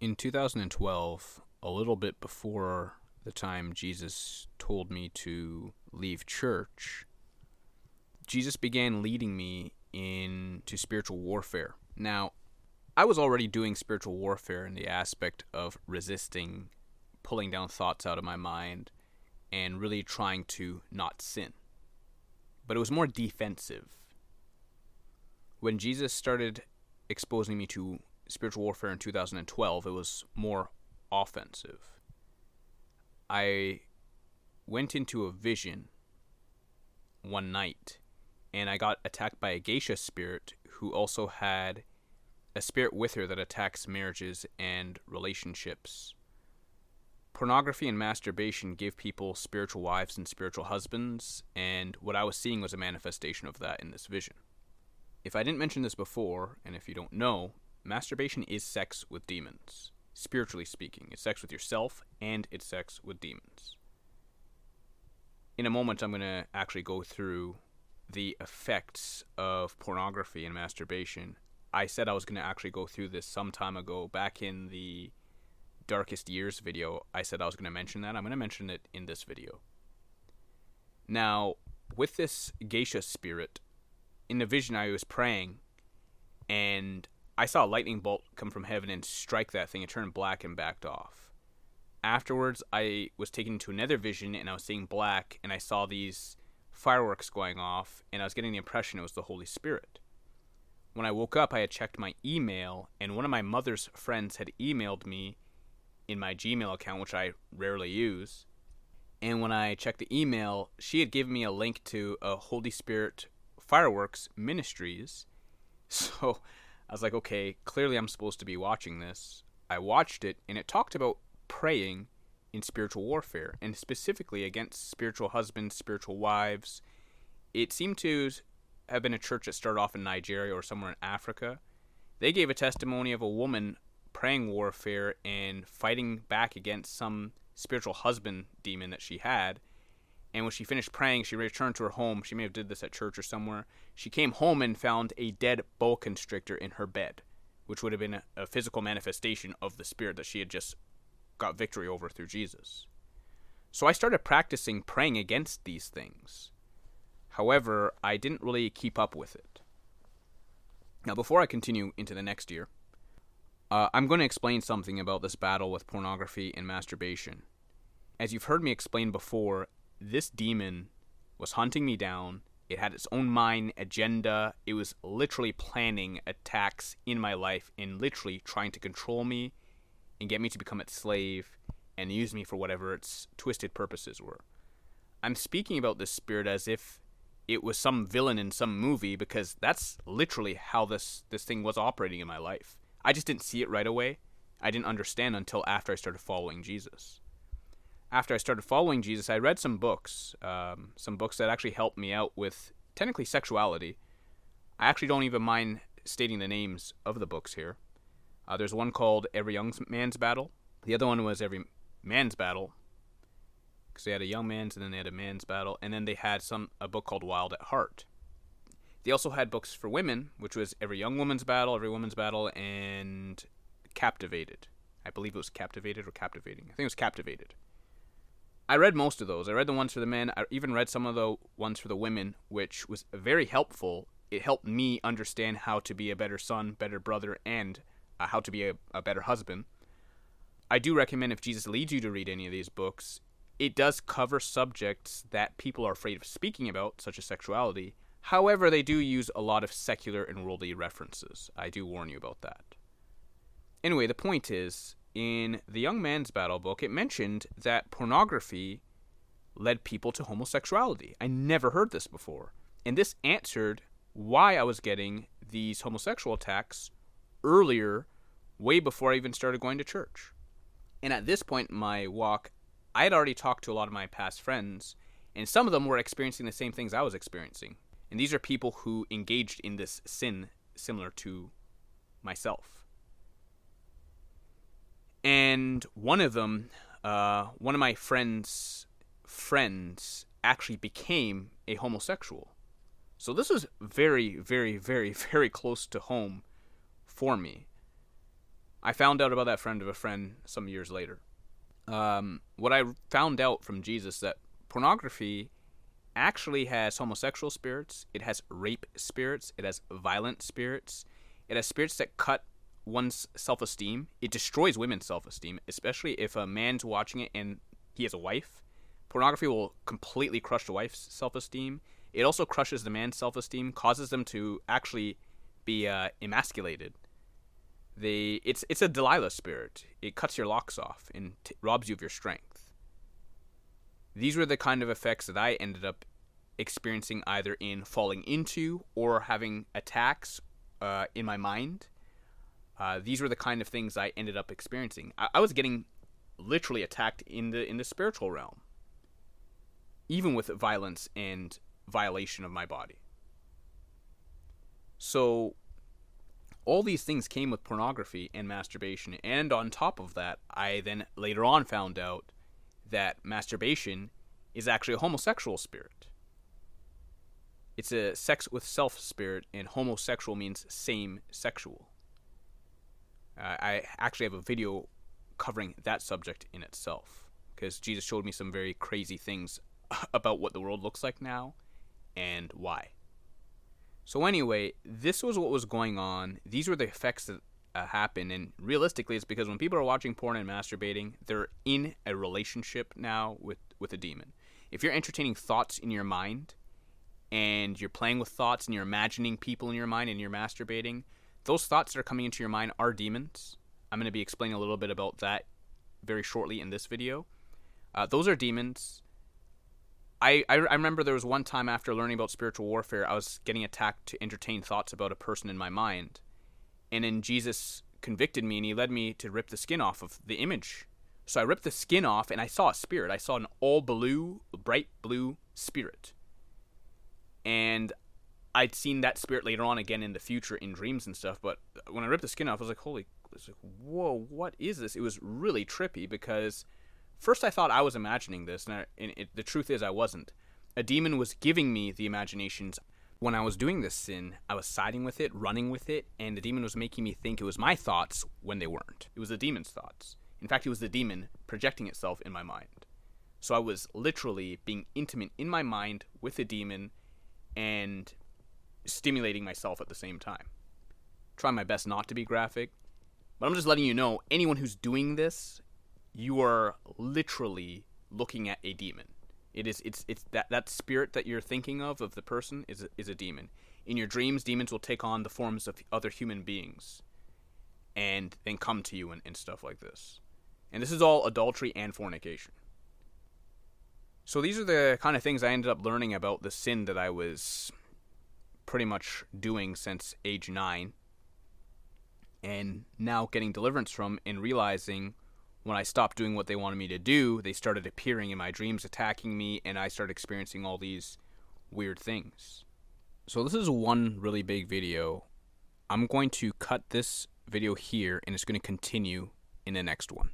In 2012, a little bit before the time Jesus told me to leave church, Jesus began leading me into spiritual warfare. Now, I was already doing spiritual warfare in the aspect of resisting, pulling down thoughts out of my mind, and really trying to not sin. But it was more defensive. When Jesus started exposing me to spiritual warfare in 2012, it was more offensive. I went into a vision one night, and I got attacked by a geisha spirit who also had a spirit with her that attacks marriages and relationships. Pornography and masturbation give people spiritual wives and spiritual husbands, and what I was seeing was a manifestation of that in this vision. If I didn't mention this before, and if you don't know, masturbation is sex with demons. Spiritually speaking, it's sex with yourself and it's sex with demons. In a moment, I'm going to actually go through the effects of pornography and masturbation. I said I was going to actually go through this some time ago. Back in the Darkest Years video, I said I was going to mention that. I'm going to mention it in this video. Now, with this geisha spirit, in the vision I was praying, and I saw a lightning bolt come from heaven and strike that thing. It turned black and backed off. Afterwards, I was taken to another vision, and I was seeing black, and I saw these fireworks going off, and I was getting the impression it was the Holy Spirit. When I woke up, I had checked my email, and one of my mother's friends had emailed me in my Gmail account, which I rarely use. And when I checked the email, she had given me a link to a Holy Spirit Fireworks Ministries. So I was like, okay, clearly I'm supposed to be watching this. I watched it, and it talked about praying in spiritual warfare, and specifically against spiritual husbands, spiritual wives. It seemed to have been a church that started off in Nigeria or somewhere in Africa. They gave a testimony of a woman praying warfare and fighting back against some spiritual husband demon that she had. And when she finished praying, she returned to her home. She may have did this at church or somewhere. She came home and found a dead boa constrictor in her bed, which would have been a physical manifestation of the spirit that she had just got victory over through Jesus. So I started practicing praying against these things. However, I didn't really keep up with it. Now, before I continue into the next year, I'm going to explain something about this battle with pornography and masturbation. As you've heard me explain before, this demon was hunting me down. It had its own mind agenda. It was literally planning attacks in my life and literally trying to control me and get me to become its slave and use me for whatever its twisted purposes were. I'm speaking about this spirit as if it was some villain in some movie, because that's literally how this thing was operating in my life. I just didn't see it right away. I didn't understand until after I started following Jesus. After I started following Jesus, I read some books that actually helped me out with technically sexuality. I actually don't even mind stating the names of the books here. There's one called Every Young Man's Battle. The other one was Every Man's Battle, because they had a young man's and then they had a man's battle, and then they had a book called Wild at Heart. They also had books for women, which was Every Young Woman's Battle, Every Woman's Battle, and Captivated. I believe it was Captivated or Captivating. I think it was Captivated. I read most of those. I read the ones for the men. I even read some of the ones for the women, which was very helpful. It helped me understand how to be a better son, better brother, and how to be a better husband. I do recommend, if Jesus leads you to read any of these books, it does cover subjects that people are afraid of speaking about, such as sexuality. However, they do use a lot of secular and worldly references. I do warn you about that. Anyway, the point is, in the Young Man's Battle book, it mentioned that pornography led people to homosexuality. I never heard this before. And this answered why I was getting these homosexual attacks earlier, way before I even started going to church. And at this point in my walk, I had already talked to a lot of my past friends, and some of them were experiencing the same things I was experiencing. And these are people who engaged in this sin similar to myself. And one of them, one of my friends' friends actually became a homosexual. So this was very, very, very, very close to home for me. I found out about that friend of a friend some years later. What I found out from Jesus that pornography actually has homosexual spirits, it has rape spirits, it has violent spirits, it has spirits that cut one's self-esteem. It destroys women's self-esteem, especially if a man's watching it and he has a wife. Pornography will completely crush the wife's self-esteem. It also crushes the man's self-esteem, causes them to actually be emasculated. It's a Delilah spirit. It cuts your locks off and robs you of your strength. These were the kind of effects that I ended up experiencing either in falling into or having attacks in my mind. These were the kind of things I ended up experiencing. I was getting literally attacked in the spiritual realm, even with violence and violation of my body. So all these things came with pornography and masturbation, and on top of that, I then later on found out that masturbation is actually a homosexual spirit. It's a sex with self spirit, and homosexual means same sexual. I actually have a video covering that subject in itself, because Jesus showed me some very crazy things about what the world looks like now and why. So anyway, this was what was going on. These were the effects that happen, and realistically it's because when people are watching porn and masturbating, they're in a relationship now with a demon. If you're entertaining thoughts in your mind and you're playing with thoughts and you're imagining people in your mind and you're masturbating, those thoughts that are coming into your mind are demons. I'm going to be explaining a little bit about that very shortly in this video. Those are demons. I remember there was one time after learning about spiritual warfare, I was getting attacked to entertain thoughts about a person in my mind. And then Jesus convicted me and he led me to rip the skin off of the image. So I ripped the skin off and I saw a spirit. I saw an all blue, bright blue spirit. And I'd seen that spirit later on again in the future in dreams and stuff. But when I ripped the skin off, I was like, whoa, what is this? It was really trippy because first I thought I was imagining this. And the truth is I wasn't. A demon was giving me the imaginations. When I was doing this sin, I was siding with it, running with it, and the demon was making me think it was my thoughts when they weren't. It was the demon's thoughts. In fact, it was the demon projecting itself in my mind. So I was literally being intimate in my mind with the demon and stimulating myself at the same time. Trying my best not to be graphic, but I'm just letting you know, anyone who's doing this, you are literally looking at a demon. It's that spirit that you're thinking of the person is a demon. In your dreams, demons will take on the forms of other human beings and then come to you and stuff like this. And this is all adultery and fornication. So these are the kind of things I ended up learning about the sin that I was pretty much doing since age 9, and now getting deliverance from and realizing when I stopped doing what they wanted me to do, they started appearing in my dreams, attacking me, and I started experiencing all these weird things. So this is one really big video. I'm going to cut this video here, and it's going to continue in the next one.